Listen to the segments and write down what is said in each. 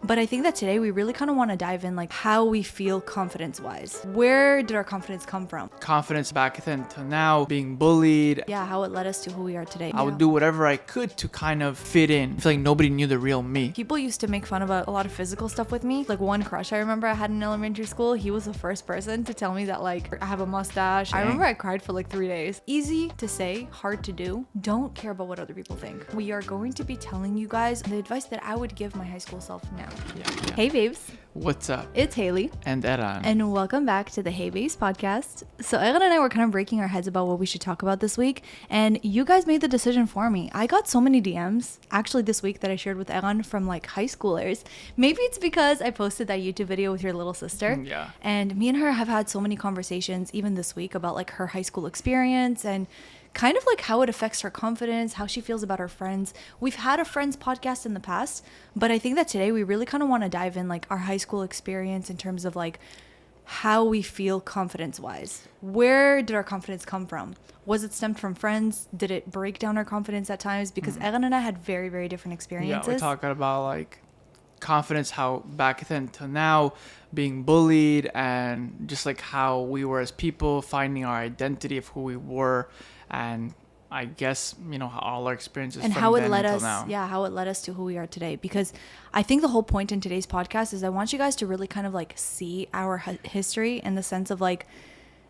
But I think that today we really kind of want to dive in like how we feel confidence-wise. Where did our confidence come from? Confidence back then to now, being bullied. Yeah, how it led us to who we are today. I would do whatever I could to kind of fit in. I feel like nobody knew the real me. People used to make fun about a lot of physical stuff with me. Like one crush I remember I had in elementary school, he was the first person to tell me that like I have a mustache. I remember I cried for like 3 days. Easy to say, hard to do. Don't care about what other people think. We are going to be telling you guys the advice that I would give my high school self now. Yeah. Hey babes, What's up? it's Haley. And Eran. And welcome back to the Hey Babes podcast. So Eran and I were kind of breaking our heads about what we should talk about this week, and you guys made the decision for me. I got so many DMs actually this week that I shared with Eran from like high schoolers. Maybe it's because I posted that YouTube video with your little sister. Yeah. And me and her have had so many conversations even this week about like her high school experience and kind of like how it affects her confidence, how she feels about her friends. We've had a friends podcast in the past, but I think that today we really kind of want to dive in like our high school experience in terms of like how we feel confidence wise. Where did our confidence come from? Was it stemmed from friends? Did it break down our confidence at times? Because Eran and I had very, very different experiences. Yeah, we're talking about like confidence, how back then to now, being bullied, and just like how we were as people, finding our identity of who we were, and I guess, you know, all our experiences and from how it then led until us now. how it led us to who we are today. Because I think the whole point in today's podcast is I want you guys to really kind of like see our history in the sense of like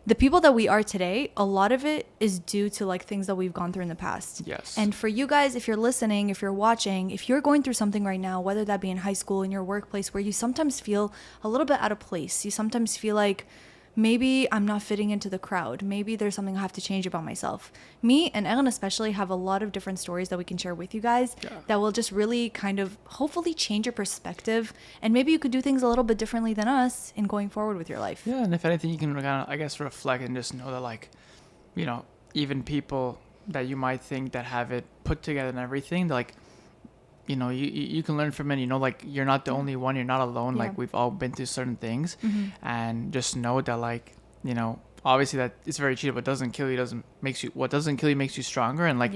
the people that we are today. A lot of it is due to like things that we've gone through in the past. Yes. And for you guys, if you're listening, if you're watching, if you're going through something right now, whether that be in high school, in your workplace, where you sometimes feel a little bit out of place, you sometimes feel like maybe I'm not fitting into the crowd. Maybe there's something I have to change about myself. Me and Eran especially have a lot of different stories that we can share with you guys that will just really kind of hopefully change your perspective. And maybe you could do things a little bit differently than us in going forward with your life. Yeah, and if anything, you can kind of, I guess, reflect and just know that, like, you know, even people that you might think that have it put together and everything, like, you know, you can learn from it. You know, like, you're not the only one. You're not alone. Yeah. Like, we've all been through certain things. And just know that, like, you know, obviously that it's very cheap. What doesn't kill you makes you stronger. And, like,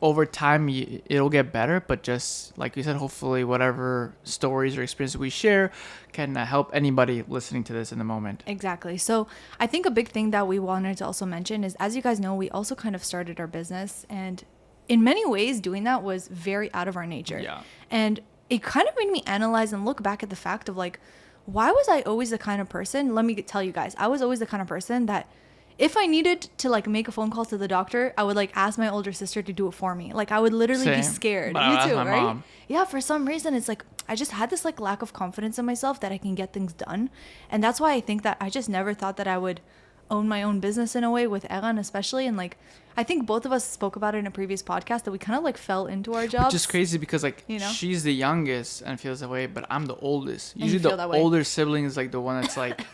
over time, it'll get better. But just, like you said, hopefully whatever stories or experiences we share can help anybody listening to this in the moment. Exactly. So I think a big thing that we wanted to also mention is, as you guys know, we also kind of started our business, and in many ways doing that was very out of our nature. Yeah. And it kind of made me analyze and look back at the fact of like, why was I always the kind of person? Let me tell you guys, I was always the kind of person that if I needed to like make a phone call to the doctor, I would like ask my older sister to do it for me. Like I would literally be scared. But You too, my right? mom. Yeah, for some reason it's like I just had this like lack of confidence in myself that I can get things done. And that's why I think that I just never thought that I would own my own business in a way with Eran especially. And like I think both of us spoke about it in a previous podcast that we kind of like fell into our jobs. Which is crazy because like, you know? she's the youngest and feels that way, but I'm the oldest. And you Usually feel the that way. older sibling is like the one that's like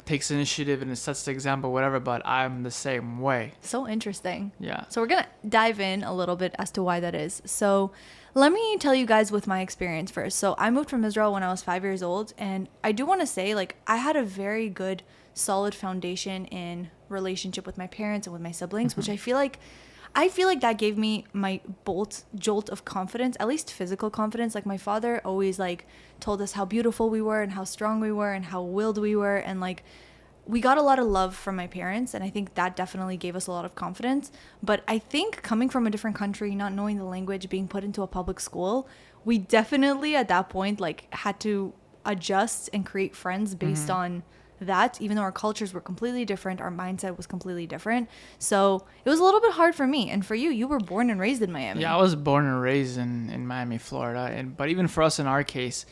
takes initiative and sets the example, whatever, but I'm the same way. So interesting. Yeah. So we're going to dive in a little bit as to why that is. So let me tell you guys with my experience first. So I moved from Israel when I was 5 years old. And I do want to say like I had a very good, solid foundation in relationship with my parents and with my siblings, which I feel like that gave me my jolt of confidence, at least physical confidence. Like my father always like told us how beautiful we were and how strong we were and how willed we were. And like we got a lot of love from my parents. And I think that definitely gave us a lot of confidence. But I think coming from a different country, not knowing the language, being put into a public school, we definitely at that point like had to adjust and create friends based on that, even though our cultures were completely different, our mindset was completely different. So it was a little bit hard for me. And for you, you were born and raised in Miami. Yeah, I was born and raised in Miami, Florida. But even for us in our case,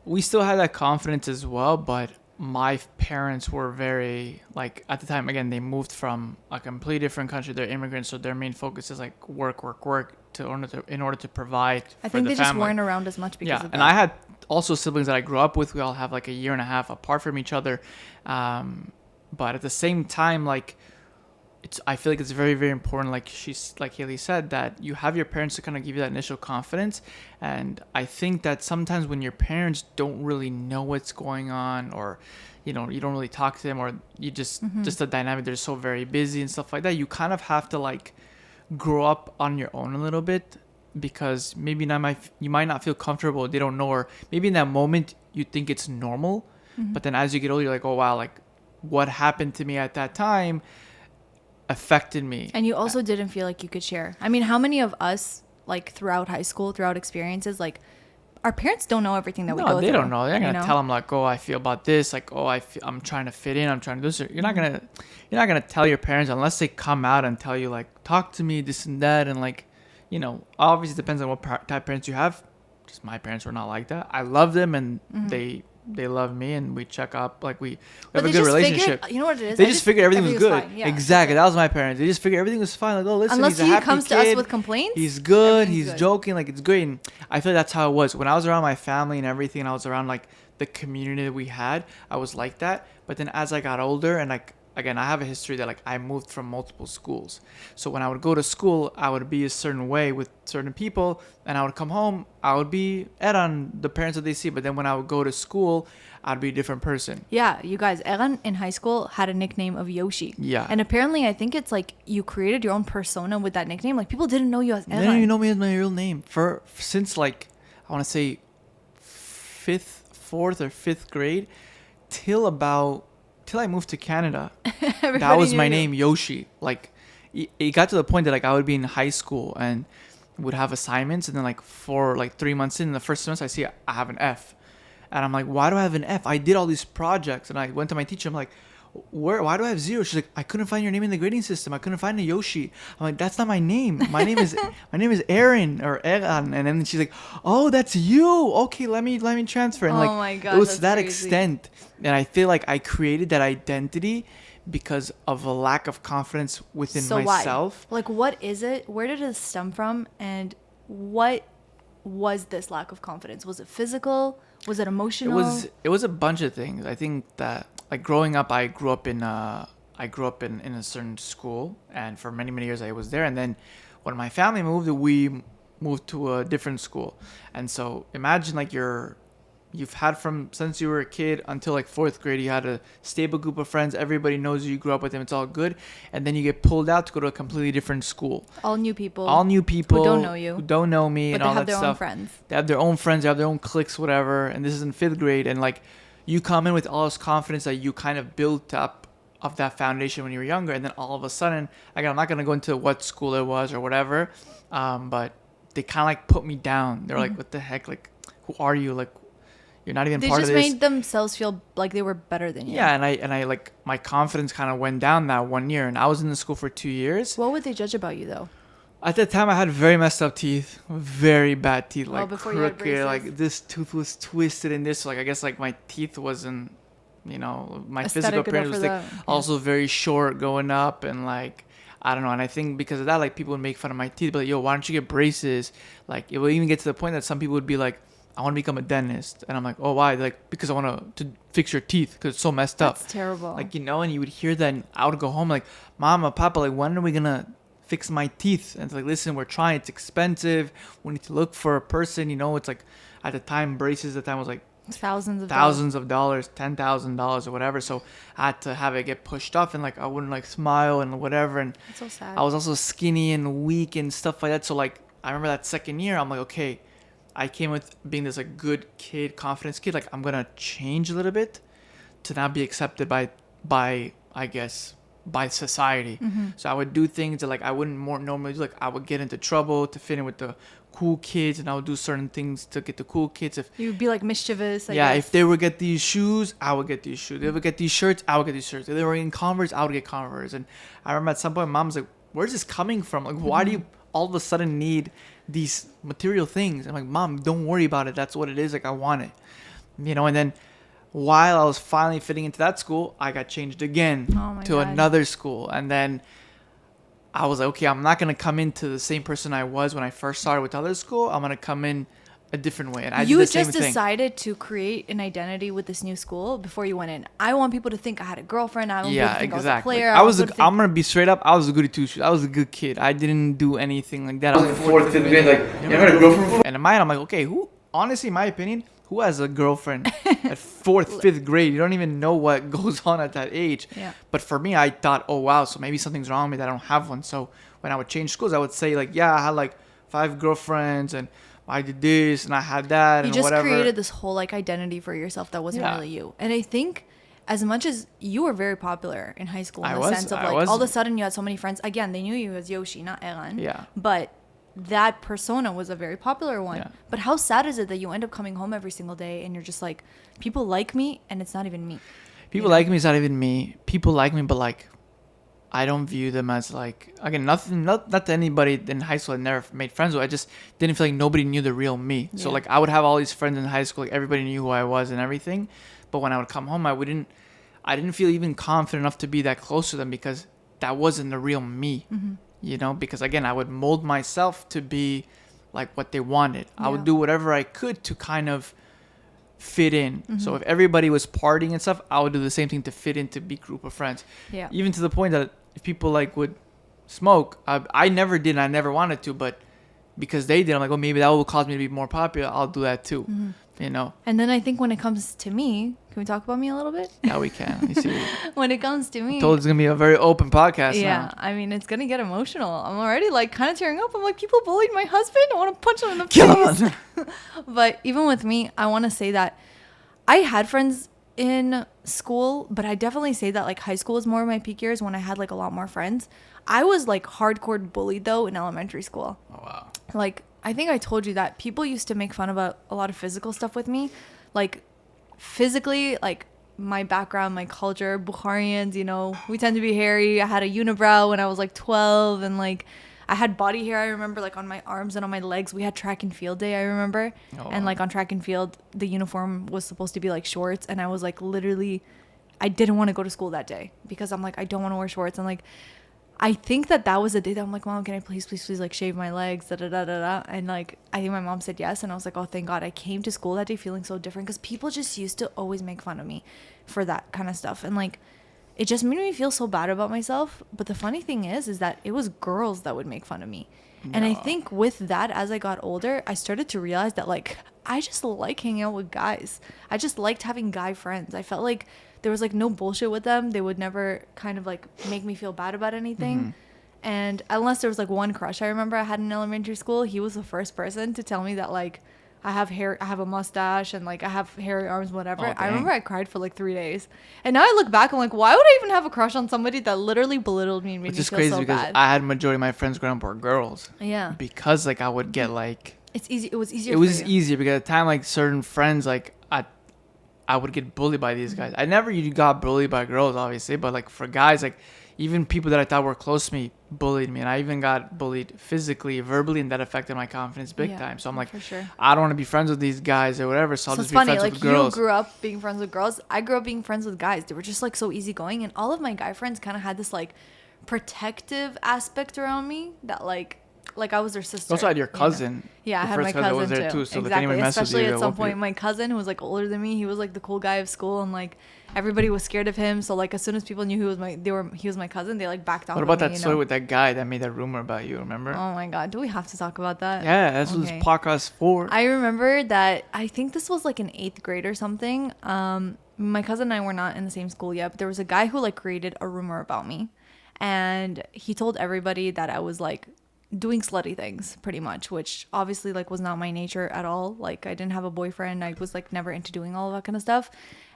we still had that confidence as well. But my parents were very, like, at the time, again, they moved from a completely different country. They're immigrants, so their main focus is like work in order to provide for the family. I think they just weren't around as much because of that. And I had also siblings that I grew up with. We all have like a year and a half apart from each other. But at the same time, like, I feel like it's very, very important, like Haley said, that you have your parents to kind of give you that initial confidence. And I think that sometimes when your parents don't really know what's going on, or, you know, you don't really talk to them, or you just the dynamic, they're so very busy and stuff like that, you kind of have to like grow up on your own a little bit, because maybe you might not feel comfortable. They don't know, or maybe in that moment you think it's normal, but then as you get older, you're like, oh wow, like what happened to me at that time affected me. And you also didn't feel like you could share. I mean, how many of us, like throughout high school, throughout experiences, like our parents don't know everything that we go No, through. they don't know. They're gonna tell them like, oh, I feel about this. Like, oh, I'm trying to fit in. I'm trying to do this. You're not gonna tell your parents unless they come out and tell you like, talk to me, this and that, and like, you know, obviously it depends on what type of parents you have. Just my parents were not like that. I love them, and they love me, and we check up, like we have a good relationship. You know what it is? They just figured everything was good. Fine. Yeah, exactly. That was my parents. They just figured everything was fine. Like, oh, listen, unless he's a happy comes kid. to us with complaints, he's good. He's good. joking. Like, it's great. And I feel like that's how it was when I was around my family and everything. And I was around like the community that we had. I was like that. But then as I got older, and like again, I have a history that like I moved from multiple schools. So when I would go to school, I would be a certain way with certain people, and I would come home, I would be on the parents that they see. But then when I would go to school, I'd be a different person. Yeah, you guys, Eran in high school had a nickname of Yoshi. Yeah. And apparently, I think it's like you created your own persona with that nickname. Like people didn't know you as Eran. They didn't even know me as my real name since like I want to say fourth or fifth grade till I moved to Canada. That was my name, Yoshi. Like it got to the point that like I would be in high school and would have assignments, and then like for like 3 months in the first semester, I see I have an F. And I'm like, why do I have an F? I did all these projects. And I went to my teacher. I'm like, why do I have 0? She's like, I couldn't find your name in the grading system. I couldn't find a Yoshi. I'm like, that's not my name. My name is Aaron or Eran. And then she's like, oh, that's you. Okay, let me transfer. And like, my God, it was to that crazy. extent. And I feel like I created that identity because of a lack of confidence within myself. Why? Like, what is it? Where did it stem from? And what was this lack of confidence? Was it physical? Was it emotional? It was a bunch of things. I think that like growing up, I grew up in a certain school, and for many years I was there. And then when my family moved, we moved to a different school. And so imagine like you've had since you were a kid until like fourth grade, you had a stable group of friends. Everybody knows you grew up with them. It's all good. And then you get pulled out to go to a completely different school. All new people. Who don't know you. Who don't know me, and all that stuff. But they have their own friends. They have their own friends. They have their own cliques, whatever. And this is in fifth grade. And like you come in with all this confidence that you kind of built up of that foundation when you were younger. And then all of a sudden, again, I'm not going to go into what school it was or whatever. But they kind of like put me down. They're like, what the heck? Like, who are you? Like, you're not even part of this. They just made themselves feel like they were better than you. Yeah, and I like my confidence kind of went down that 1 year, and I was in the school for 2 years. What would they judge about you though? At that time, I had very messed up teeth, very bad teeth, like before you had crooked, braces. like this tooth was twisted in this. Like I guess like my teeth wasn't, my Aesthetic physical appearance was like enough for that. also very short going up, and like I don't know. And I think because of that, like people would make fun of my teeth, but like, yo, why don't you get braces? Like it would even get to the point that some people would be like, I want to become a dentist. And I'm like, oh, why? Like, because I want to fix your teeth because it's so messed up. That's terrible. Like, and you would hear that, and I would go home like, Mama, Papa, like, when are we going to fix my teeth? And it's like, listen, we're trying. It's expensive. We need to look for a person. It's like, at the time, braces at the time was like thousands of dollars, $10,000 or whatever. So I had to have it get pushed off, and like, I wouldn't like smile and whatever. And That's so sad. I was also skinny and weak and stuff like that. So like, I remember that second year, I'm like, okay, I came with being this like good kid, confidence kid. Like I'm gonna change a little bit to not be accepted by I guess by society. So I would do things that like I wouldn't more normally do. Like I would get into trouble to fit in with the cool kids, and I would do certain things to get the cool kids. If you'd be like mischievous. I yeah, guess. if they would get these shoes, I would get these shoes. They would get these shirts, I would get these shirts. If they were in Converse, I would get Converse. And I remember at some point, Mom's like, "Where's this coming from? Like, why do you all of a sudden need these material things?" I'm like, Mom, don't worry about it. That's what it is. Like, I want it. And then while I was finally fitting into that school, I got changed again to God. another school. And then I was like, okay, I'm not going to come into the same person I was when I first started with the other school. I'm going to come in a different way. And I did the same thing. You just decided to create an identity with this new school before you went in. I want people to think I had a girlfriend. I don't want people to think I was a player. I'm gonna be straight up. I was a goody two shoes. I was a good kid. I didn't do anything like that. I was in fourth, fifth grade. Like, you never had a girlfriend? And in my mind, I'm like, okay, honestly, in my opinion, who has a girlfriend at fourth, fifth grade? You don't even know what goes on at that age. Yeah. But for me, I thought, oh wow, so maybe something's wrong with me that I don't have one. So when I would change schools, I would say like, yeah, I had like 5 girlfriends and I did this and I had that You and just whatever. created this whole like identity for yourself that wasn't Yeah. really you. And I think as much as you were very popular in high school in the sense of I like was. all of a sudden you had so many friends. Again, they knew you as Yoshi, not Eran. Yeah. But that persona was a very popular one. Yeah. But how sad is it that you end up coming home every single day and you're just like, people like me and it's not even me. People like me, it's not even me. People like me, but like I don't view them as like, again, nothing, not to anybody in high school I never made friends with. I just didn't feel like nobody knew the real me. So Yeah. like I would have all these friends in high school, like everybody knew who I was and everything. But when I would come home, I didn't feel even confident enough to be that close to them because that wasn't the real me, you know, because again, I would mold myself to be like what they wanted. I would Yeah. do whatever I could to kind of fit in. So if everybody was partying and stuff, I would do the same thing to fit into big group of friends. Yeah. Even to the point that if people like would smoke, I never did and I never wanted to, but because they did, I'm like, oh, maybe that will cause me to be more popular. I'll do that too, you know. And then I think when it comes to me, can we talk about me a little bit? Yeah, we can. You see, When it comes to me, told it's gonna be a very open podcast yeah, now. I mean, it's gonna get emotional. I'm already like kind of tearing up. I'm like, people bullied my husband. I want to punch him in the Kill face. him. But even with me, I want to say that I had friends in school, but I definitely say that like high school was more of my peak years when I had like a lot more friends. I was like hardcore bullied though in elementary school. Oh wow. Like, I think I told you that people used to make fun about a lot of physical stuff with me. Like, physically, like my background, my culture, Bukharians, you know, we tend to be hairy. I had a unibrow when I was like 12 and like I had body hair. I remember like on my arms and on my legs. We had track and field day, I remember. Oh, and wow. like on track and field, the uniform was supposed to be like shorts. And I was like literally, I didn't want to go to school that day because I'm like, I don't want to wear shorts. And like, I think that was the day that I'm like, Mom, can I please like shave my legs, da da da da da. And like, I think my mom said yes. And I was like, oh, thank God. I came to school that day feeling so different because people just used to always make fun of me for that kind of stuff. And like, it just made me feel so bad about myself. But the funny thing is that it was girls that would make fun of me. And I think with that, as I got older, I started to realize that like, I just like hanging out with guys. I just liked having guy friends. I felt like there was like no bullshit with them. They would never kind of like make me feel bad about anything. And unless there was like one crush I remember I had in elementary school, he was the first person to tell me that like I have hair, I have a mustache, and like I have hairy arms, whatever. Oh, I remember dang. I cried for like 3 days. And now I look back, I'm like, why would I even have a crush on somebody that literally belittled me and made Which me is feel crazy so because bad? I had majority of my friends growing up were girls. Yeah. Because like I would get like It's easy. It was easier. it was for you. easier because at the time like certain friends like I would get bullied by these guys. I never you got bullied by girls obviously, but like for guys like even people that I thought were close to me bullied me, and I even got bullied physically, verbally, and that affected my confidence big Yeah, time. So I'm like, for sure. I don't want to be friends with these guys or whatever. So I'll So just it's be funny, friends like with you girls. grew up being friends with girls. I grew up being friends with guys. They were just like so easygoing, and all of my guy friends kind of had this like protective aspect around me that like I was their sister. You also had your you know? cousin. Yeah, I The had my first cousin that cousin was there too. So if Exactly. anyone messed with Especially you, at they'll some whoop you. point, my cousin who was like older than me, he was like the cool guy of school, and like everybody was scared of him. So like as soon as people knew he was my cousin, they like backed off. What about of me, that you story know? with that guy that made that rumor about you? Remember? Oh my god, do we have to talk about that? Yeah, that's what Okay. this podcast for. I remember that I think this was like in 8th grade or something. My cousin and I were not in the same school yet, but there was a guy who like created a rumor about me, and he told everybody that I was like doing slutty things pretty much, which obviously like was not my nature at all. Like I didn't have a boyfriend. I was like never into doing all of that kind of stuff.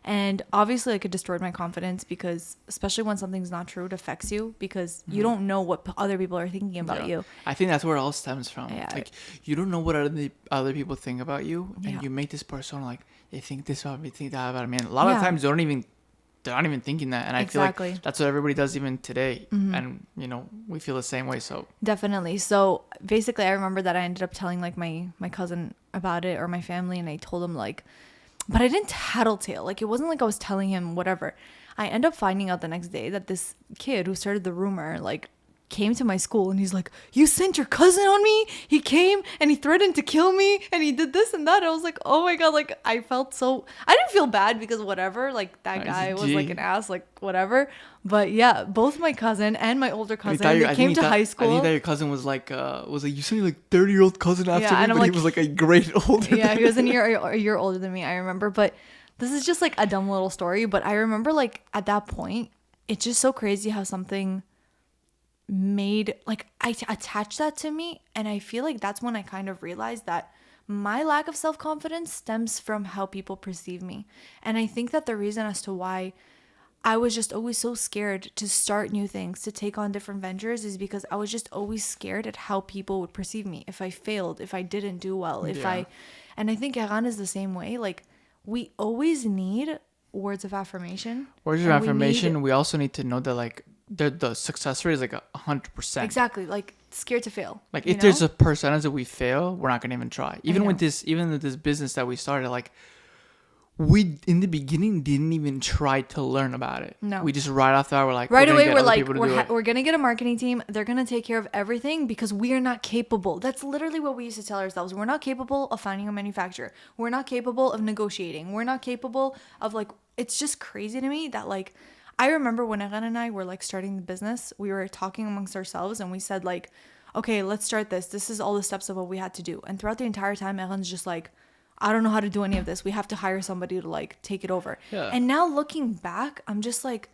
And obviously like it destroyed my confidence because especially when something's not true, it affects you because you don't know what other people are thinking about you. I think that's where it all stems from. Yeah. Like you don't know what other people think about you, Yeah. and you make this persona like they think this about me, think that about me. And a lot of Yeah. times they're not even thinking that, and I feel Exactly. like that's what everybody does even today. And you know we feel the same way. So Definitely. So basically, I remember that I ended up telling like my cousin about it or my family, and I told him like, but I didn't tattletale. Like it wasn't like I was telling him whatever. I end up finding out the next day that this kid who started the rumor like came to my school and he's like, you sent your cousin on me? He came and he threatened to kill me and he did this and that. I was like, oh my God. Like I felt so, I didn't feel bad because whatever, like that He's a guy was G. like an ass, like whatever. But yeah, both my cousin and my older I cousin, thought they came to high I school. think that your cousin was like you sent your like 30-year-old cousin after Yeah, me, and but I'm he like- was like a grade older. Yeah, than he was you. a year older than me, I remember. But this is just like a dumb little story. But I remember like at that point, it's just so crazy how something made, like, attached that to me. And I feel like that's when I kind of realized that my lack of self-confidence stems from how people perceive me. And I think that the reason as to why I was just always so scared to start new things, to take on different ventures, is because I was just always scared at how people would perceive me. If I failed, if I didn't do well, Yeah. and I think Eran is the same way. Like, we always need words of affirmation. Words of And we need, affirmation. We also need to know that like the success rate is like 100%. exactly, like, scared to fail. Like You if there's know? a percentage that we fail, we're not gonna even try. I know. Even with this business that we started, like we in the beginning didn't even try to learn about it. No. We just right off that we're like Right we're gonna away, get we're other like, people to do it. we're going to get a marketing team. They're going to take care of everything because we are not capable. That's literally what we used to tell ourselves. We're not capable of finding a manufacturer. We're not capable of negotiating. We're not capable of, like, it's just crazy to me that, like, I remember when Eran and I were, like, starting the business, we were talking amongst ourselves and we said, like, okay, let's start this. This is all the steps of what we had to do. And throughout the entire time, Eran's just like, I don't know how to do any of this. We have to hire somebody to, like, take it over. Yeah. And now looking back, I'm just like,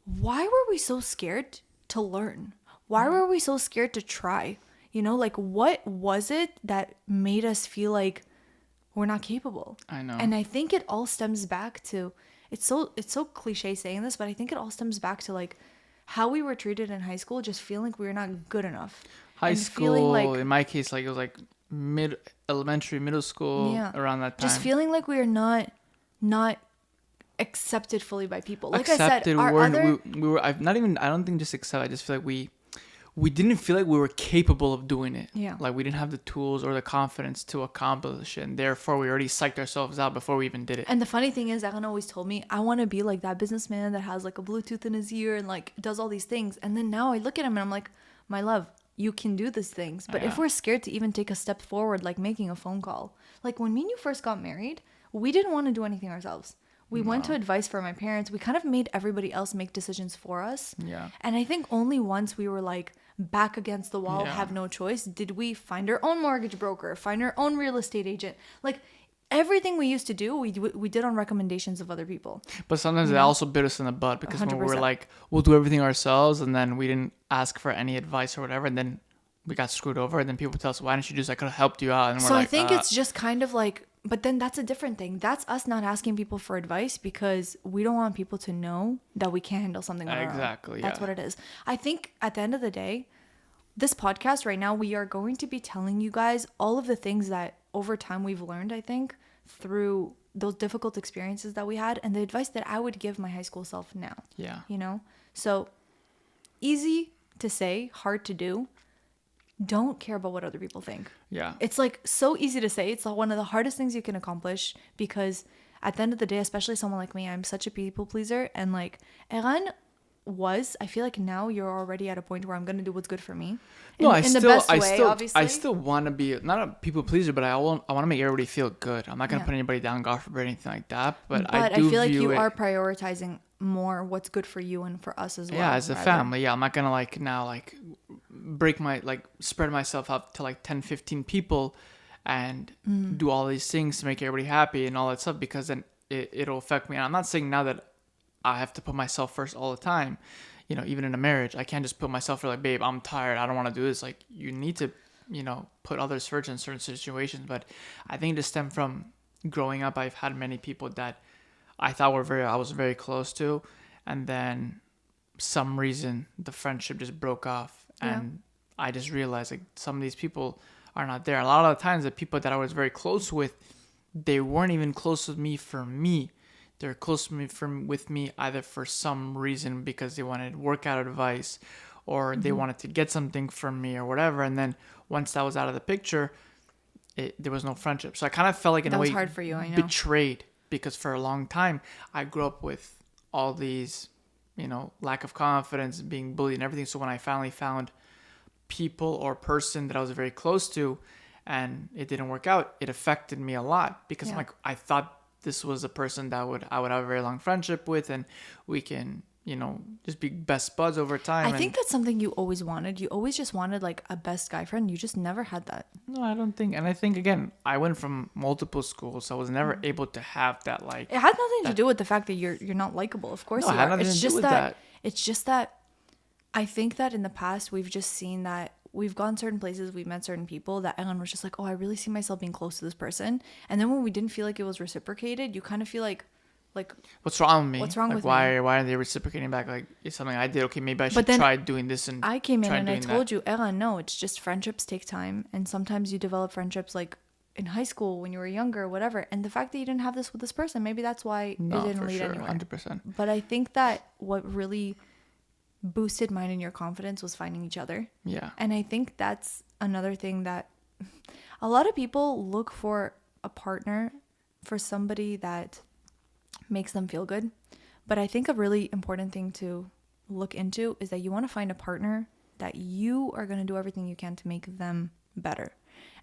why were we so scared to learn? Why were we so scared to try? You know, like, what was it that made us feel like we're not capable? I know. And I think it all stems back to, it's so cliche saying this, but I think it all stems back to, like, how we were treated in high school, just feeling like we were not good enough. High And school, feeling like, in my case, like it was like elementary, middle school, yeah, around that time. just feeling like we are not accepted fully by people. Like Accepted. I said, our other, We were. I've not even. I don't think just accept. I just feel like we didn't feel like we were capable of doing it. Yeah. Like we didn't have the tools or the confidence to accomplish it, and therefore we already psyched ourselves out before we even did it. and the funny thing is, Aaron always told me, I want to be like that businessman that has, like, a Bluetooth in his ear and, like, does all these things. And then now I look at him and I'm like, my love, you can do these things. But if Yeah. we're scared to even take a step forward, like making a phone call, like when me and you first got married, we didn't want to do anything ourselves. We went to advice from my parents. We kind of made everybody else make decisions for us. Yeah. And I think only once we were, like, back against the wall, Yeah. have no choice, did we find our own mortgage broker, find our own real estate agent. Like, everything we used to do, we did on recommendations of other people. But sometimes it also bit us in the butt because when we were 100%. like, we'll do everything ourselves, and then we didn't ask for any advice or whatever, and then we got screwed over, and then people tell us, why didn't you do this? I could have helped you out. And we're So like, I think it's just kind of like, but then that's a different thing. That's us not asking people for advice because we don't want people to know that we can't handle something on our own. Exactly, That's yeah. what it is. I think at the end of the day, this podcast right now, we are going to be telling you guys all of the things that over time we've learned, I think, through those difficult experiences that we had, and the advice that I would give my high school self now. yeah. You know? So easy to say, hard to do. Don't care about what other people think. Yeah. It's, like, so easy to say. It's one of the hardest things you can accomplish because at the end of the day, especially someone like me, I'm such a people pleaser. And, like, Eran I feel like now you're already at a point where I'm going to do what's good for me. No, in the best way, obviously. I still want to be not a people pleaser, but I want to make everybody feel good. I'm not gonna Yeah. put anybody down, God forbid, anything like that. But But I I do feel like view you it, are prioritizing more what's good for you and for us as well. yeah, as a rather. family. Yeah, I'm not gonna like now like spread myself out to like 10, 15 people, and do all these things to make everybody happy and all that stuff because then it'll affect me. And I'm not saying now that I have to put myself first all the time. You know, even in a marriage, I can't just put myself for like, babe, I'm tired. I don't want to do this. Like, you need to, put others first in certain situations. But I think it stemmed from growing up. I've had many people that I thought I was very close to. And then some reason the friendship just broke off. Yeah. And I just realized like some of these people are not there. A lot of the times the people that I was very close with, they weren't even close with me for me. They're close with me either for some reason because they wanted workout advice or they wanted to get something from me or whatever. And then once that was out of the picture, there was no friendship. So I kind of felt like in That a was way hard for you, I know. betrayed because for a long time I grew up with all these, lack of confidence, being bullied and everything. So when I finally found people or person that I was very close to and it didn't work out, it affected me a lot because Yeah. I thought this was a person that I would have a very long friendship with and we can, just be best buds over time. I think that's something you always wanted. You always just wanted, like, a best guy friend. You just never had that. No, I don't think. And I think, again, I went from multiple schools, so I was never able to have that, like... It had nothing to do with the fact that you're not likable. Of course No, it you had are. nothing It's to do just with that, that. it's just that I think that in the past, we've just seen that we've gone certain places, we've met certain people that Ellen was just like, oh, I really see myself being close to this person. And then when we didn't feel like it was reciprocated, you kind of feel like, What's wrong with me? what's wrong Like, with me? why are they reciprocating back? Like, it's something I did. Okay, maybe I But should then try doing this and I came in try and I doing told that. you, Ellen, no, it's just friendships take time. And sometimes you develop friendships like in high school when you were younger, whatever. And the fact that you didn't have this with this person, maybe that's why it No, didn't for lead sure, anywhere. 100%. But I think that what really boosted mine and your confidence was finding each other. Yeah. And I think that's another thing that a lot of people look for a partner, for somebody that makes them feel good. But I think a really important thing to look into is that you want to find a partner that you are going to do everything you can to make them better.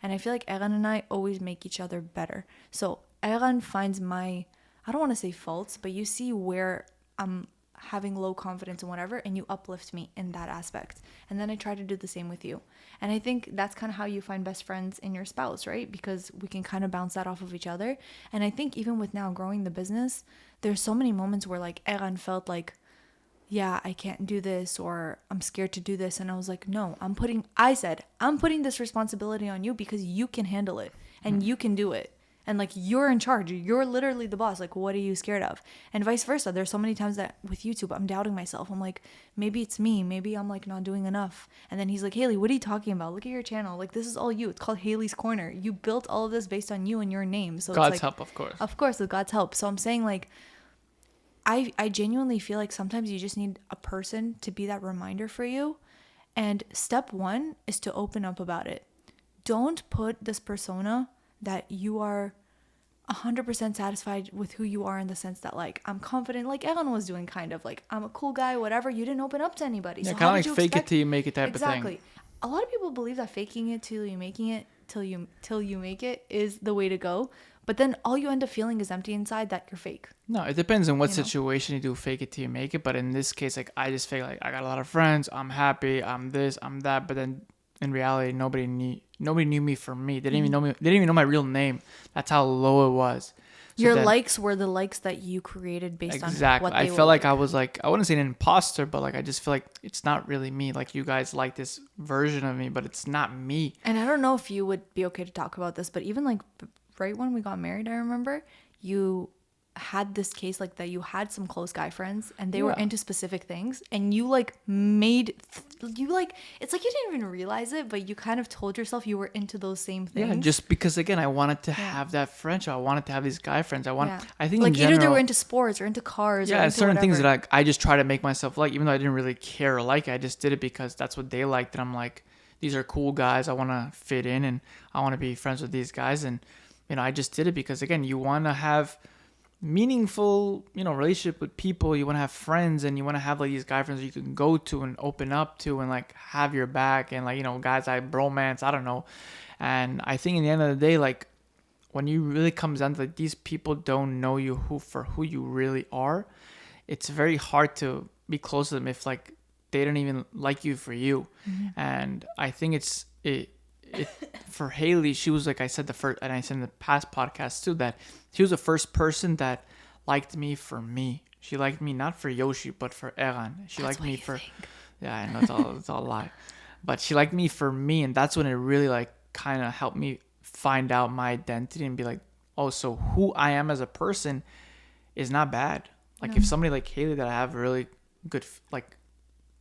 And I feel like Eran and I always make each other better. So Eran finds my, I don't want to say faults, but you see where I'm having low confidence and whatever, and you uplift me in that aspect. And then I try to do the same with you. And I think that's kind of how you find best friends in your spouse, right? Because we can kind of bounce that off of each other. And I think even with now growing the business, there's so many moments where like Eran felt like, yeah, I can't do this, or I'm scared to do this. And I was like, no, I'm putting this responsibility on you because you can handle it and you can do it. And like, you're in charge. You're literally the boss. Like, what are you scared of? And vice versa. There's so many times that with YouTube, I'm doubting myself. I'm like, maybe it's me. Maybe I'm like not doing enough. And then he's like, Haley, what are you talking about? Look at your channel. Like, this is all you. It's called Haley's Corner. You built all of this based on you and your name. So God's it's like, help, of course. of course, with God's help. So I'm saying like, I genuinely feel like sometimes you just need a person to be that reminder for you. And step one is to open up about it. Don't put this persona that you are 100% satisfied with who you are, in the sense that like, I'm confident, like Ellen was doing, kind of like, I'm a cool guy, whatever. You didn't open up to anybody. Yeah, So kind how of did like you fake expect? it till you make it type of Exactly. thing. A lot of people believe that faking it till you making it, till you make it is the way to go. But then all you end up feeling is empty inside, that you're fake. No, it depends on what You know? situation you do fake it till you make it. But in this case, like, I just feel like I got a lot of friends. I'm happy. I'm this. I'm that. But then in reality, nobody knew me for me. They didn't even know me. They didn't even know my real name. That's how low it was. So Your then, likes were the likes that you created based exactly. on what they I were felt like I was like, I wouldn't say an imposter, but like, I just feel like it's not really me. Like, you guys like this version of me, but it's not me. And I don't know if you would be okay to talk about this, but even like right when we got married, I remember you had this case like that. You had some close guy friends and they were Yeah. into specific things, and you like it's like you didn't even realize it, but you kind of told yourself you were into those same things. Yeah, just because again, I wanted to have that friendship. I wanted to have these guy friends. I think like in general, either they were into sports or into cars. yeah, or and into certain things whatever. that I just try to make myself like, even though I didn't really care or like it, I just did it because that's what they liked. And I'm like, these are cool guys. I want to fit in and I want to be friends with these guys. And, I just did it because, again, you want to have meaningful, relationship with people. You want to have friends and you want to have like these guy friends that you can go to and open up to and like have your back and like, guys like bromance, I don't know. And I think in the end of the day, like, when you really comes down to like, these people don't know you for who you really are, it's very hard to be close to them if like they don't even like you for you. Mm-hmm. And I think it for Haley, she was, like I said, the first, and I said in the past podcast too, that she was the first person that liked me for me. She liked me not for Yoshi, but for Eran. She That's liked me for, think. yeah, I know it's all a lie, but she liked me for me, and that's when it really like kind of helped me find out my identity and be like, oh, so who I am as a person is not bad. Like, if somebody like Haley that I have really good like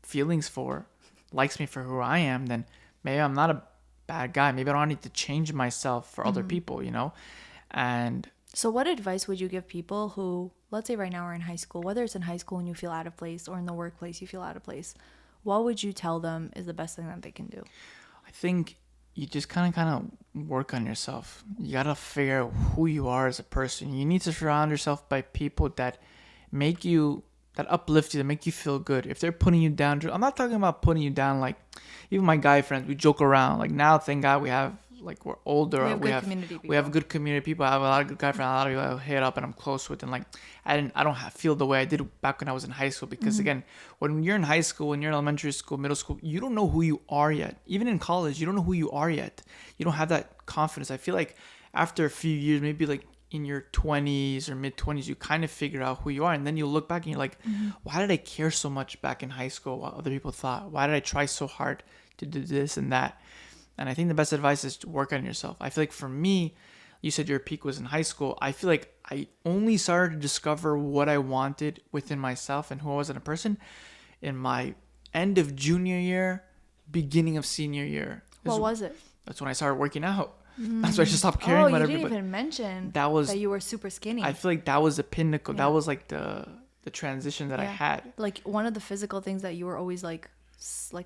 feelings for likes me for who I am, then maybe I'm not a bad guy. Maybe I don't need to change myself for other people, And So what advice would you give people who, let's say right now are in high school, whether it's in high school and you feel out of place or in the workplace you feel out of place, what would you tell them is the best thing that they can do? I think you just kind of work on yourself. You got to figure out who you are as a person. You need to surround yourself by people that that uplift you, that make you feel good. If they're putting you down, I'm not talking about putting you down. Like, even my guy friends, we joke around. Like, now, thank God we're older. We have community people. We have good community people. I have a lot of good guy friends. A lot of people I hit up and I'm close with. And like, I don't feel the way I did back when I was in high school. Because again, when you're in high school, when you're in elementary school, middle school, you don't know who you are yet. Even in college, you don't know who you are yet. You don't have that confidence. I feel like after a few years, maybe like in your 20s or mid 20s, you kind of figure out who you are. And then you look back and you're like, why did I care so much back in high school what other people thought? Why did I try so hard to do this and that? And I think the best advice is to work on yourself. I feel like for me, you said your peak was in high school. I feel like I only started to discover what I wanted within myself and who I was as a person in my end of junior year, beginning of senior year. What was it? That's when I started working out. That's why I just stopped caring about everybody. You didn't even mention that you were super skinny. I feel like that was the pinnacle. Yeah. That was like the transition that I had. Like one of the physical things that you were always like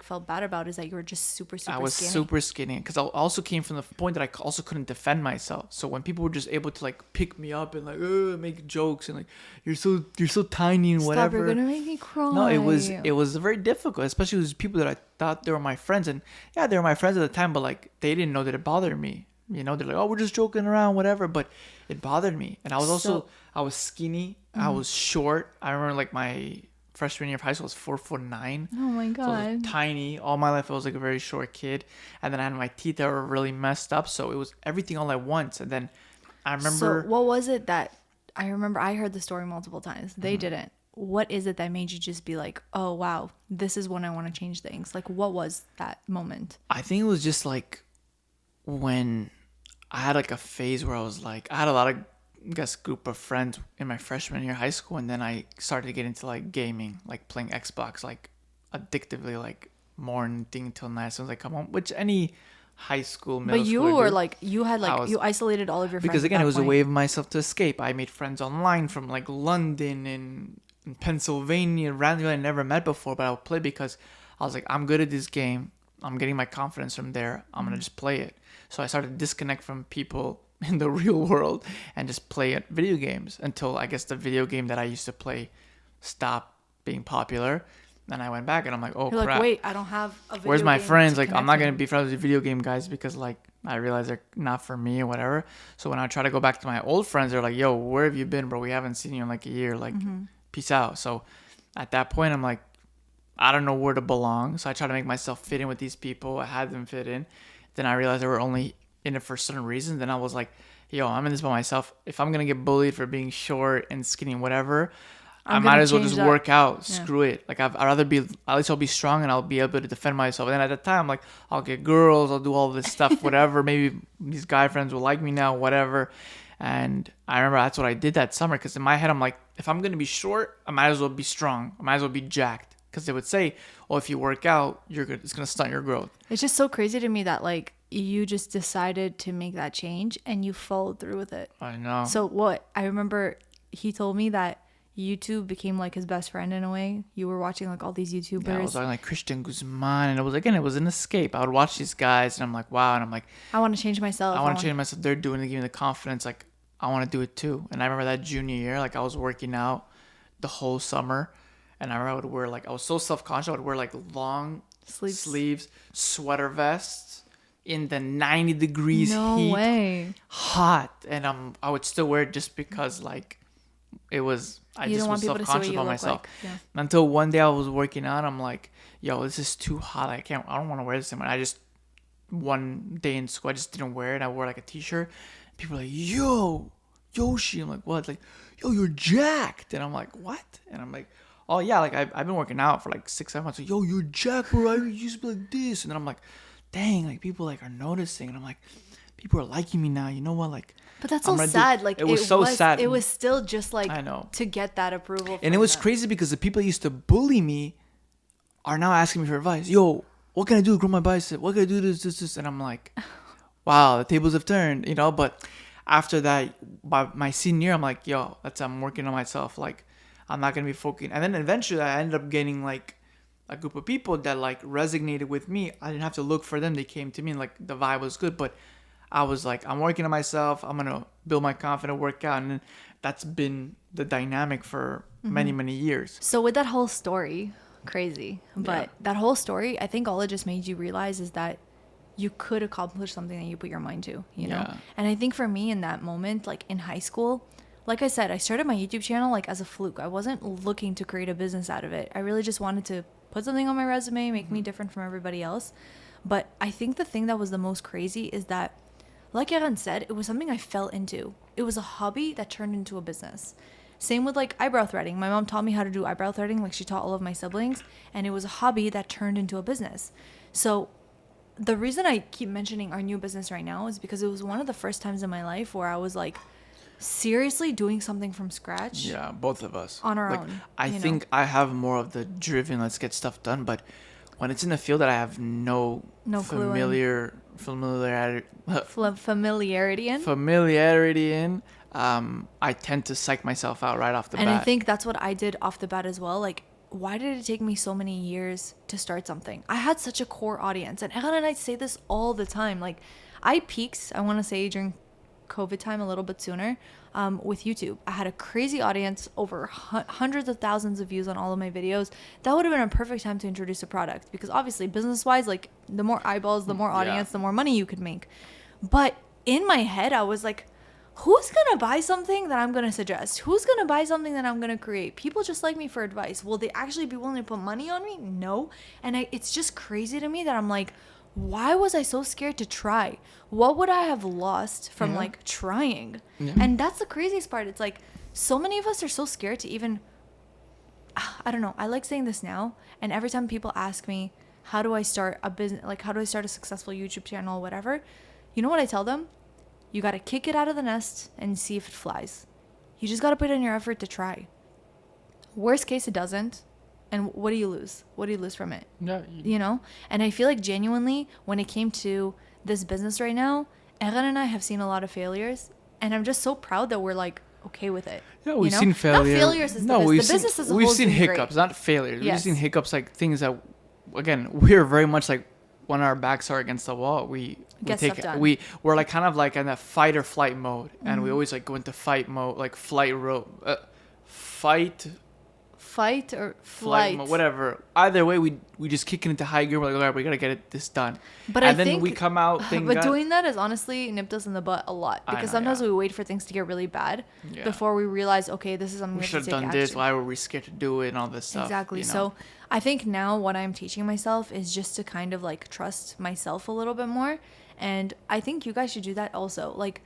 felt bad about is that you were just super I was skinny. super skinny because I also came from the point that I also couldn't defend myself. So when people were just able to like pick me up and like make jokes and like you're so tiny and whatever. Stop! You're gonna make me cry. No, it was very difficult, especially with people that I thought they were my friends, and yeah, they were my friends at the time, but like they didn't know that it bothered me. You know, they're like, oh, we're just joking around, whatever. But it bothered me, and I was also I was skinny, I was short. I remember like my freshman year of high school, I was 4'9". Oh my god! So I was tiny. All my life, I was like a very short kid, and then I had my teeth that were really messed up. So it was everything all at once. And then I remember. So what was it that I remember? I heard the story multiple times. They didn't. What is it that made you just be like, oh wow, this is when I want to change things? Like, what was that moment? I think it was just like when I had like a phase where I was like, I had a lot of, I guess, group of friends in my freshman year of high school, and then I started to get into like gaming, like playing Xbox, like addictively, like morning till night. So I was like, come on, which any high school, middle But you schooler were do. like, you had like, you isolated all of your friends. Because again, at it was that a point. way of myself to escape. I made friends online from like London and Pennsylvania, randomly I never met before, but I would play because I was like, I'm good at this game. I'm getting my confidence from there. I'm gonna just play it. So I started to disconnect from people in the real world and just play at video games until I guess the video game that I used to play stopped being popular. Then I went back and I'm like, oh You're crap. like, wait, I don't have a video Where's my game friends? to Like, I'm connect not with. going to be friends with video game guys because, like, I realize they're not for me or whatever. So when I try to go back to my old friends, they're like, yo, where have you been, bro? We haven't seen you in like a year. Like, peace out. So at that point, I'm like, I don't know where to belong. So I try to make myself fit in with these people. I had them fit in. Then I realized they were only in it for certain reasons. Then I was like, yo, I'm in this by myself. If I'm going to get bullied for being short and skinny and whatever, I might as well just work out. Yeah. Screw it. Like, I'd rather be, at least I'll be strong and I'll be able to defend myself. And then at the time, like, I'll get girls, I'll do all this stuff, whatever. Maybe these guy friends will like me now, whatever. And I remember that's what I did that summer. Because in my head, I'm like, if I'm going to be short, I might as well be strong. I might as well be jacked. Because they would say, oh, if you work out, you're good. It's going to stunt your growth. It's just so crazy to me that, like, you just decided to make that change and you followed through with it. I know. So what? I remember he told me that YouTube became like his best friend in a way. You were watching like all these YouTubers. Yeah, I was like Christian Guzman, and it was an escape. I would watch these guys, and I'm like, wow, and I'm like, I want to change myself. I want to change myself. They're doing it, giving me the confidence. Like, I want to do it too. And I remember that junior year, like I was working out the whole summer, and I remember I would wear like I was so self-conscious. I would wear like long sleeves, sweater vests in the 90 degrees heat, way, hot, and I would still wear it just because like it was. I just was self-conscious about myself. Like. Yeah. Until one day I was working out, I'm like, yo, this is too hot. I don't want to wear this anymore. I just, one day in school, I just didn't wear it. I wore like a t-shirt. People were like, yo, Yoshi. I'm like, what? Like, yo, you're jacked. And I'm like, what? And I'm like, oh yeah, like I've been working out for like 6-7 months. Like, yo, you're jacked, bro. I used to be like this. And then I'm like, dang, like people like are noticing. And I'm like, people are liking me now. You know what? Like, but that's so sad. Like, it was so sad. It was still just like, I know, to get that approval. And it was crazy because the people that used to bully me are now asking me for advice. Yo, what can I do to grow my bicep? What can I do this? And I'm like, wow, the tables have turned, you know. But after that, by my senior year, I'm like, yo, I'm working on myself. Like, I'm not gonna be focusing. And then eventually, I ended up getting like a group of people that like resonated with me. I didn't have to look for them. They came to me, and like the vibe was good. But I was like, I'm working on myself. I'm going to build my confidence, work out. And that's been the dynamic for many, many years. So with that whole story, crazy. But that whole story, I think all it just made you realize is that you could accomplish something that you put your mind to, you know? Yeah. And I think for me in that moment, like in high school, like I said, I started my YouTube channel like as a fluke. I wasn't looking to create a business out of it. I really just wanted to put something on my resume, make me different from everybody else. But I think the thing that was the most crazy is that like Erin said, it was something I fell into. It was a hobby that turned into a business. Same with like eyebrow threading. My mom taught me how to do eyebrow threading, like she taught all of my siblings, and it was a hobby that turned into a business. So the reason I keep mentioning our new business right now is because it was one of the first times in my life where I was like seriously doing something from scratch. Yeah, both of us. On our like, own. I think I have more of the driven, let's get stuff done, but when it's in a field that I have no familiarity in, I tend to psych myself out right off the bat. And I think that's what I did off the bat as well. Like, why did it take me so many years to start something? I had such a core audience, and Erin and I say this all the time. Like, I peaked, I want to say, during COVID time a little bit sooner with YouTube. I had a crazy audience, over hundreds of thousands of views on all of my videos. That would have been a perfect time to introduce a product, because obviously business wise, like the more eyeballs, the more audience, the more money you could make. But in my head, I was like, who's gonna buy something that I'm gonna suggest? Who's gonna buy something that I'm gonna create? People just like me for advice. Will they actually be willing to put money on me? No. And it's just crazy to me that I'm like, why was I so scared to try? What would I have lost from like trying? Yeah. And that's the craziest part. It's like so many of us are so scared to even, I don't know. I like saying this now. And every time people ask me, how do I start a business? Like, how do I start a successful YouTube channel, whatever? You know what I tell them? You got to kick it out of the nest and see if it flies. You just got to put in your effort to try. Worst case, it doesn't. And what do you lose? What do you lose from it? Yeah. You know? And I feel like genuinely, when it came to this business right now, Erin and I have seen a lot of failures. And I'm just so proud that we're like okay with it. Yeah, we've seen failures. Not failures is the business as a whole. We've seen hiccups, not failures. Yes. We've seen hiccups, like things that, again, we're very much like when our backs are against the wall, we take stuff done. We're like kind of like in that fight or flight mode. And we always like go into fight mode, like fight or flight, whatever. Either way, we just kick it into high gear. We're like, all right, we gotta get this done. But and then we come out. Doing that has honestly nipped us in the butt a lot, because sometimes we wait for things to get really bad before we realize, okay, this is something we should have done. This. Why were we scared to do it and all this stuff? Exactly. You know? So I think now what I'm teaching myself is just to kind of like trust myself a little bit more, and I think you guys should do that also. Like,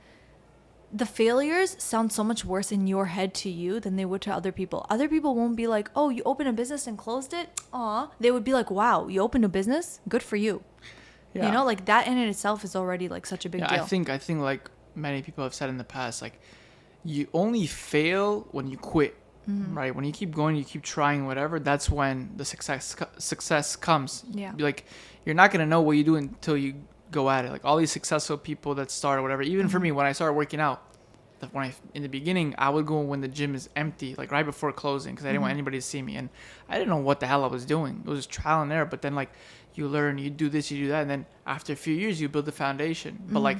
the failures sound so much worse in your head to you than they would to other people. Other people won't be like, oh, you opened a business and closed it? Aw. They would be like, wow, you opened a business? Good for you. Yeah. You know, like that in itself is already like such a big deal. I think like many people have said in the past, like you only fail when you quit, right? When you keep going, you keep trying, whatever, that's when the success comes. Yeah. Like, you're not going to know what you do until you go at it. Like all these successful people that start or whatever, even for me, when I started working out, in the beginning, I would go when the gym is empty, like right before closing, because I didn't want anybody to see me, and I didn't know what the hell I was doing. It was just trial and error. But then like you learn, you do this, you do that, and then after a few years you build the foundation. But like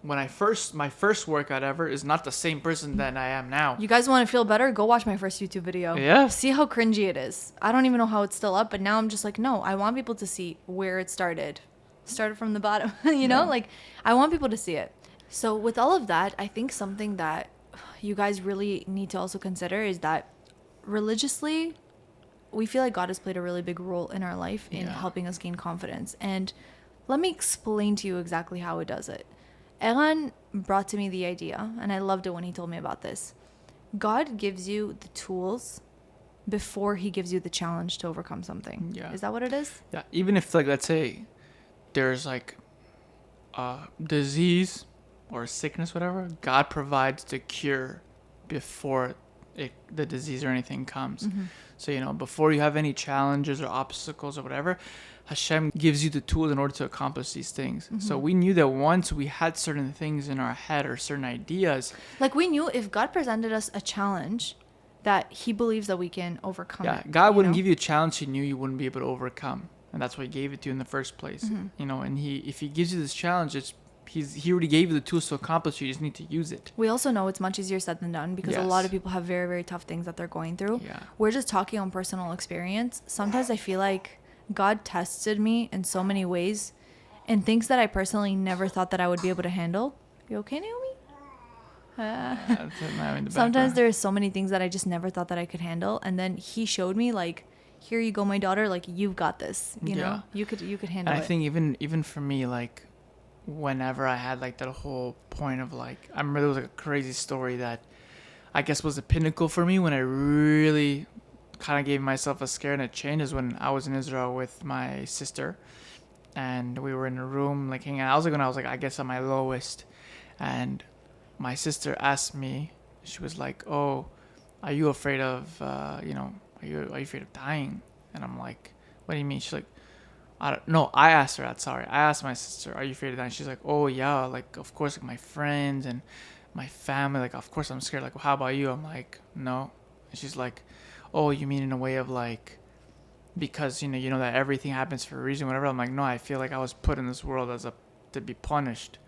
my first workout ever is not the same person that I am now. You guys want to feel better? Go watch my first YouTube video. Yeah. See how cringy it is. I don't even know how it's still up, but now I'm just like, no, I want people to see where it started. Started from the bottom, you know? Like, I want people to see it. So with all of that, I think something that you guys really need to also consider is that religiously, we feel like God has played a really big role in our life in helping us gain confidence. And let me explain to you exactly how it does it. Eran brought to me the idea, and I loved it when he told me about this. God gives you the tools before he gives you the challenge to overcome something. Yeah. Is that what it is? Yeah. Even if, like, let's say there's like a disease or sickness, whatever, God provides the cure before the disease or anything comes. So, you know, before you have any challenges or obstacles or whatever, Hashem gives you the tools in order to accomplish these things. So we knew that once we had certain things in our head or certain ideas, like we knew if God presented us a challenge, that he believes that we can overcome it. Yeah, God wouldn't give you a challenge he knew you wouldn't be able to overcome. And that's why he gave it to you in the first place. You know, and if he gives you this challenge, he already gave you the tools to accomplish it. You just need to use it. We also know it's much easier said than done, because a lot of people have very, very tough things that they're going through. Yeah. We're just talking on personal experience. Sometimes I feel like God tested me in so many ways and things that I personally never thought that I would be able to handle. You okay, Naomi? Sometimes there are so many things that I just never thought that I could handle. And then he showed me, like, here you go, my daughter, like, you've got this, you know, you could handle it. And I think even for me, like, whenever I had like that whole point of like, I remember there was like a crazy story that I guess was the pinnacle for me when I really kind of gave myself a scare and a change is when I was in Israel with my sister and we were in a room like hanging out. I was like when I was like I guess at my lowest, and my sister asked me, she was like, "Oh, are you afraid of are you afraid of dying?" And I'm like, "What do you mean?" She's like, "I don't know." I asked her that. Sorry, I asked my sister, "Are you afraid of dying?" She's like, "Oh yeah, like of course, like my friends and my family, like of course I'm scared. Like, well, how about you?" I'm like, "No." And she's like, "Oh, you mean in a way of like because you know that everything happens for a reason, whatever." I'm like, "No, I feel like I was put in this world as a to be punished,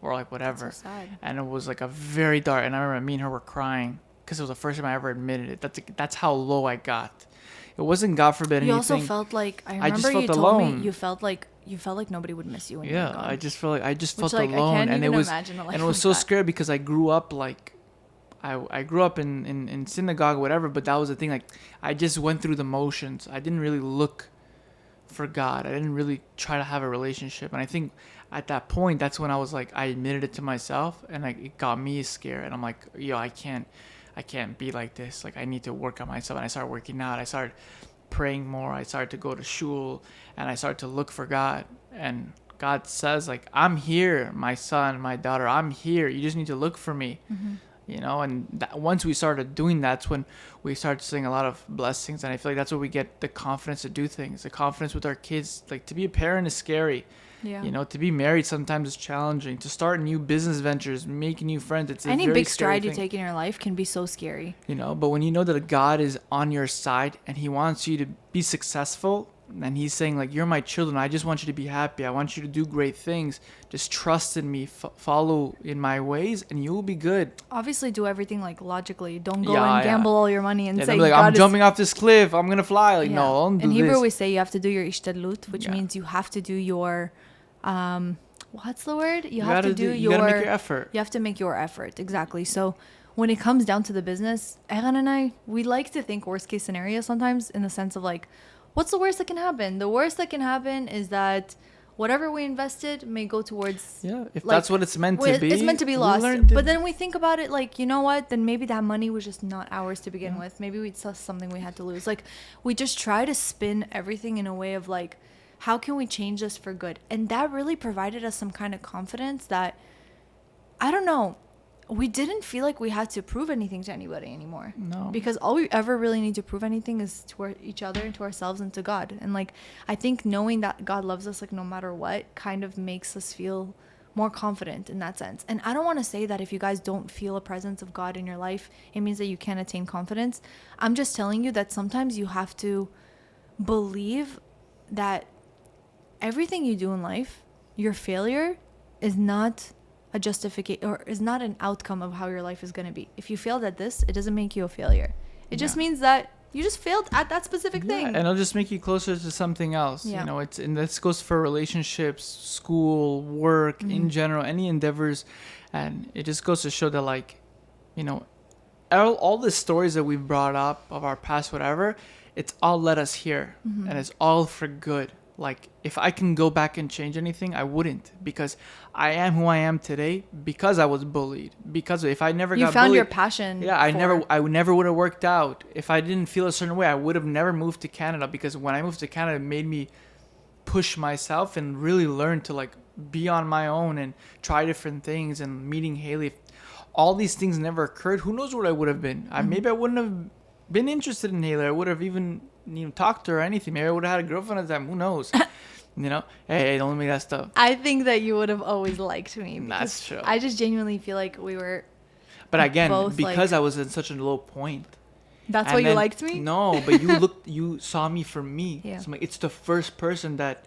or like That's so whatever." sad. And it was like a very dark. And I remember me and her were crying because it was the first time I ever admitted it. That's how low I got. It wasn't God forbid You also anything. felt like I I just remember you felt told me alone. you felt like nobody would miss you when you were Yeah, I gone. just felt like I just Which felt like I alone, can't and even imagine a life it was like so that. scary because I grew up like I grew up in synagogue or whatever, but that was the thing. Like I just went through the motions. I didn't really look for God. I didn't really try to have a relationship, and I think at that point that's when I was like I admitted it to myself, and like it got me scared, and I'm like, yo, I can't be like this. Like I need to work on myself, and I started working out. I started praying more. I started to go to shul, and I started to look for God. And God says, like, I'm here, my son, my daughter. I'm here. You just need to look for me. Mm-hmm. And once we started doing that's when we started seeing a lot of blessings, and I feel like that's where we get the confidence to do things, the confidence with our kids. Like to be a parent is scary. Yeah. To be married sometimes is challenging. To start new business ventures, make new friends, it's a Any very big scary stride you thing. take in your life can be so scary. But when you know that God is on your side and he wants you to be successful, and he's saying like, you're my children, I just want you to be happy, I want you to do great things, just trust in me, follow in my ways, and you will be good. Obviously, do everything like logically. Don't go Yeah, and yeah. gamble all your money and Yeah, say they'll be like, God I'm is. jumping off this cliff, I'm gonna fly. Like, Yeah. no, don't do In Hebrew, this. we say you have to do your ishtadlut, which Yeah. means you have to do your, what's the word? You have gotta to do you your. gotta make your effort. You have to make your effort, exactly. So when it comes down to the business, Eran and I, we like to think worst case scenario sometimes in the sense of like, what's the worst that can happen? The worst that can happen is that whatever we invested may go towards. Yeah, if like, that's what it's meant to be. It's meant to be we lost. learned But it. then we think about it like, you know what? Then maybe that money was just not ours to begin with. Maybe we saw something we had to lose. Like, we just try to spin everything in a way of like, how can we change this for good? And that really provided us some kind of confidence that, I don't know, we didn't feel like we had to prove anything to anybody anymore. No. Because all we ever really need to prove anything is to each other and to ourselves and to God. And like, I think knowing that God loves us like no matter what kind of makes us feel more confident in that sense. And I don't want to say that if you guys don't feel a presence of God in your life, it means that you can't attain confidence. I'm just telling you that sometimes you have to believe that everything you do in life, your failure is not a justification or is not an outcome of how your life is going to be. If you failed at this, it doesn't make you a failure. It just means that you just failed at that specific thing. And it'll just make you closer to something else. Yeah. And this goes for relationships, school, work, in general, any endeavors. And it just goes to show that like, all the stories that we've brought up of our past, whatever, it's all led us here, and it's all for good. Like if I can go back and change anything, I wouldn't, because I am who I am today because I was bullied. Because if I never You got found bullied, your passion. yeah, I never would have worked out. If I didn't feel a certain way, I would have never moved to Canada, because when I moved to Canada, it made me push myself and really learn to like be on my own and try different things. And meeting Haley, if all these things never occurred, who knows what I would have been. Maybe I wouldn't have been interested in Haley. I would have even talked to her or anything. Maybe I would have had a girlfriend at the time. Who knows? Hey, don't make that stuff. I think that you would have always liked me. That's true. I just genuinely feel like we were. But again, both, because like, I was in such a low point. That's And why you then- liked me? No, but you saw me for me. Yeah. So I'm like, it's the first person that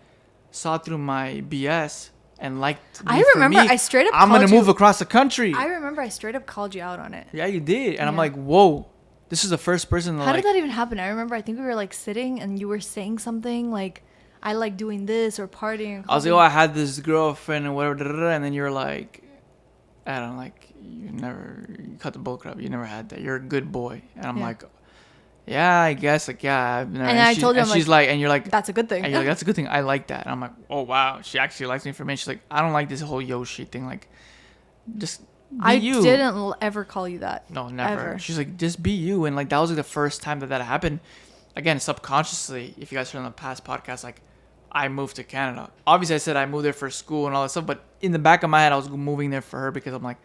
saw through my BS and liked me I for remember me. I straight up I'm called gonna you- move across the country. I remember I straight up called you out on it. Yeah, you did. And I'm Yeah. like, whoa, this is the first person that How did that even happen? I remember I think we were like sitting and you were saying something like, I like doing this or partying. I was like, oh, I had this girlfriend and whatever, and then you're like, Adam, like, you cut the bull crap. You never had that. You're a good boy. And I'm Yeah. like, yeah, I guess, like, yeah. And I told you, and I'm she's like, and you're like, that's a good thing. and you're like, that's a good thing. I like that. And I'm like, oh wow, she actually likes me for me. She's like, I don't like this whole Yoshi thing. Like, just be I you. didn't ever call you that. No, never. Ever. She's like, just be you. And like, that was like the first time that that happened. Again, subconsciously, if you guys heard on the past podcast, like, I moved to Canada. Obviously, I said I moved there for school and all that stuff, but in the back of my head, I was moving there for her because I'm like,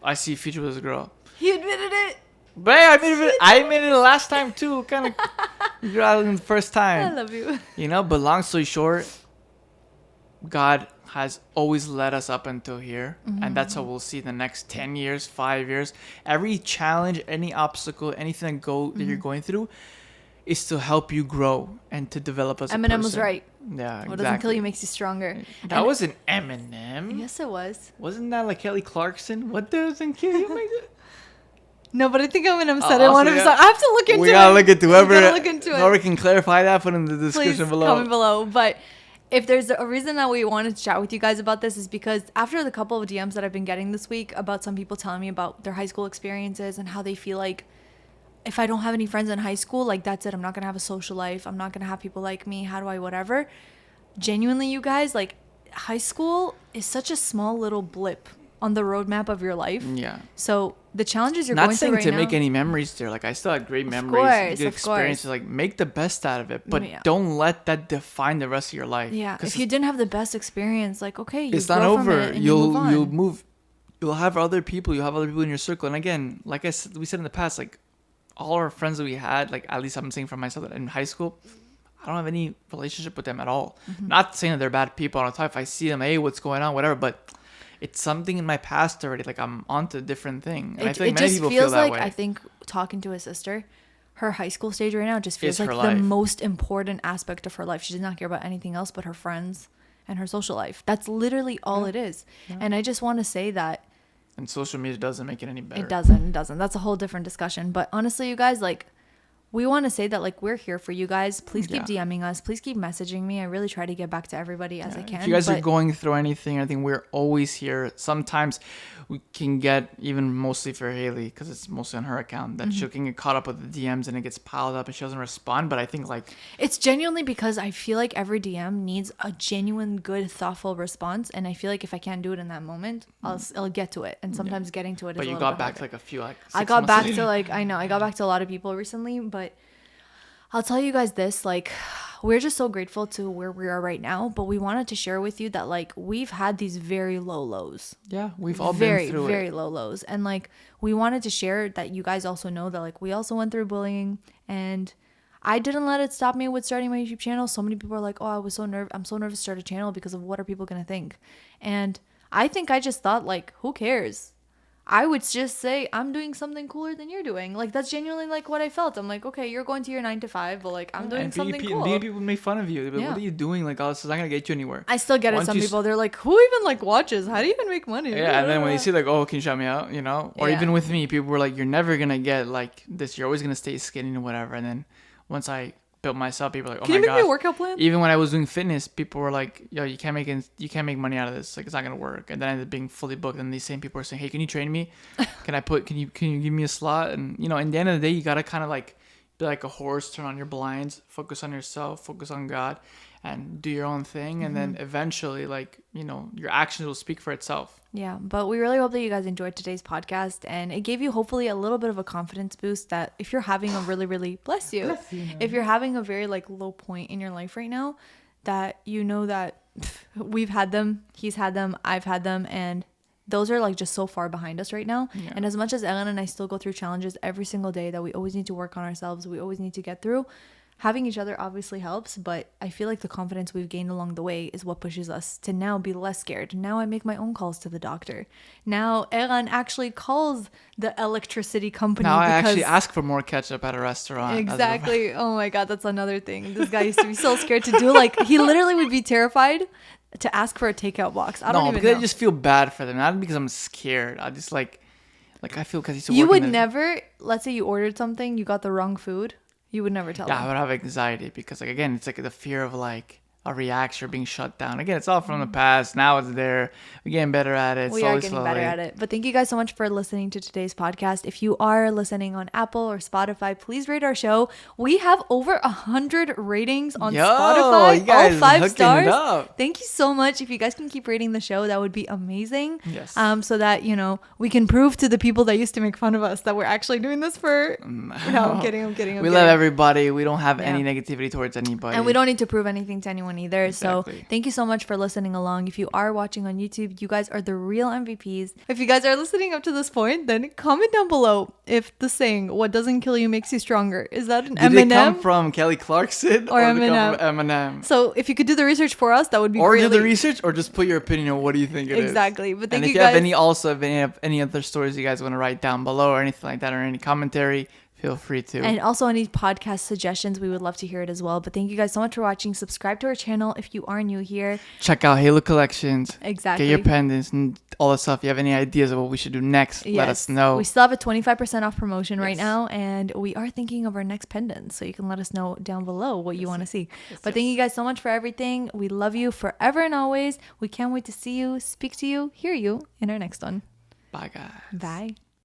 I see a future with this girl. He admitted it. But hey, I admitted it last time too. Kind of, you're out in the first I time. love you. You know, but long story short, God has always led us up until here. And that's how we'll see the next 10 years, 5 years. Every challenge, any obstacle, anything that you're going through is to help you grow and to develop as a person. Eminem was right. Yeah, exactly. What doesn't kill you makes you stronger. That wasn't Eminem. Yes, it was. Wasn't that like Kelly Clarkson? What doesn't kill you makes it... No, but I think Eminem said it one of his songs. I have to look into it. We gotta look into whoever can clarify that. Put in the description Please below. comment below. But if there's a reason that we wanted to chat with you guys about this is because after the couple of DMs that I've been getting this week about some people telling me about their high school experiences and how they feel like if I don't have any friends in high school, like that's it. I'm not gonna have a social life. I'm not gonna have people like me. How do I whatever? Genuinely, you guys, like high school is such a small little blip on the roadmap of your life. Yeah. So the challenges you're Not going through right saying to now, make any memories there. Like I still had great memories, course, good of experiences. course. Like make the best out of it, but Yeah. don't let that define the rest of your life. yeah, if you didn't have the best experience, like okay, you it's not grow from over. it and you move on. You'll move. You'll have other people. You'll have other people in your circle. And again, like we said in the past, like all our friends that we had, like at least I'm saying for myself that in high school, I don't have any relationship with them at all. Not saying that they're bad people on the top. If I see them, hey, what's going on, whatever. But it's something in my past already. Like I'm onto a different thing. And I feel like many people feel that way. I think talking to his sister, her high school stage right now just feels It's like her the life. most important aspect of her life. She does not care about anything else but her friends and her social life. That's literally all it is. And I just want to say that And social media doesn't make it any better. it doesn't. That's a whole different discussion. But honestly, you guys, like, we want to say that, like, we're here for you guys. Please keep DMing us. Please keep messaging me. I really try to get back to everybody as I can. If you guys are going through anything, I think we're always here. Sometimes we can get, even mostly for Haley, because it's mostly on her account, that she can get caught up with the DMs and it gets piled up and she doesn't respond. But I think, like... It's genuinely because I feel like every DM needs a genuine, good, thoughtful response. And I feel like if I can't do it in that moment, I'll get to it. And sometimes getting to it is a little bit harder. But you got back to, like, a few, like, 6 I got months back later. to, like, I know, I got back to a lot of people recently, but I'll tell you guys this, like, we're just so grateful to where we are right now, but we wanted to share with you that, like, we've had these very low lows. Yeah, we've all very, been through very it. low lows. And, like, we wanted to share that you guys also know that, like, we also went through bullying, and I didn't let it stop me with starting my YouTube channel. So many people are like, oh, I'm so nervous to start a channel because of what are people going to think? And I think I just thought, like, who cares? I would just say I'm doing something cooler than you're doing. Like, that's genuinely like what I felt. I'm like, okay, you're going to your 9 to 5, but like I'm doing something cool. People make fun of you. But what are you doing? Like, oh, this is not gonna get you anywhere. I still get it. Some people, they're like, who even like watches? How do you even make money? Yeah, and then when you see like, oh, can you shout me out? You know, or Yeah. even with me, people were like, you're never gonna get like this. You're always gonna stay skinny and whatever. And then once I built myself, people were like, oh Can my you make me gosh. a workout plan? Even when I was doing fitness, people were like, yo, you can't make money out of this. Like, it's not gonna work. And then I ended up being fully booked. And these same people were saying, hey, can you train me? Can you give me a slot? And you know, in the end of the day, you gotta kind of like be like a horse, turn on your blinds, focus on yourself, focus on God, and do your own thing. And then eventually, like, you know, your actions will speak for itself. Yeah, but we really hope that you guys enjoyed today's podcast and it gave you hopefully a little bit of a confidence boost that if you're having a really, really, bless you, if you're having a very like low point in your life right now, that you know that we've had them, he's had them, I've had them, and those are like just so far behind us right now. Yeah. And as much as Ellen and I still go through challenges every single day that we always need to work on ourselves, we always need to get through, having each other obviously helps, but I feel like the confidence we've gained along the way is what pushes us to now be less scared. Now I make my own calls to the doctor. Now Eran actually calls the electricity company. Now I actually ask for more ketchup at a restaurant. Exactly. Oh my God, that's another thing. This guy used to be so scared to do. Like, he literally would be terrified to ask for a takeout box. I don't even know. I just feel bad for them. Not because I'm scared. I just like I feel because he's. You would never. Let's say you ordered something, you got the wrong food. You would never tell them. Yeah, I would have anxiety because, like, again, it's like the fear of like a reaction or being shut down. Again, it's all from the past. Now it's there. We're getting better at it. We are getting better at it. But thank you guys so much for listening to today's podcast. If you are listening on Apple or Spotify, please rate our show. We have over 100 ratings on Spotify. You guys all 5 hooking stars. it up. Thank you so much. If you guys can keep rating the show, that would be amazing. Yes. So that, you know, we can prove to the people that used to make fun of us that we're actually doing this for... No, I'm kidding. We love everybody. We don't have any negativity towards anybody. And we don't need to prove anything to anyone either. Exactly. So thank you so much for listening along. If you are watching on YouTube, you guys are the real MVPs. If you guys are listening up to this point, then comment down below if the saying, what doesn't kill you makes you stronger. Is that an Eminem? Did it come from Kelly Clarkson or Eminem? Did it come from Eminem? So if you could do the research for us, that would be Or really... do the research or just put your opinion on what do you think it is. Exactly. But thank and if you you guys... have any other stories you guys want to write down below or anything like that or any commentary, feel free to. And also any podcast suggestions, we would love to hear it as well. But thank you guys so much for watching. Subscribe to our channel if you are new here. Check out Halo Collections. Exactly. Get your pendants and all that stuff. If you have any ideas of what we should do next, let us know. We still have a 25% off promotion right now, and we are thinking of our next pendant. So you can let us know down below what you want to see. But thank you guys so much for everything. We love you forever and always. We can't wait to see you, speak to you, hear you in our next one. Bye, guys. Bye.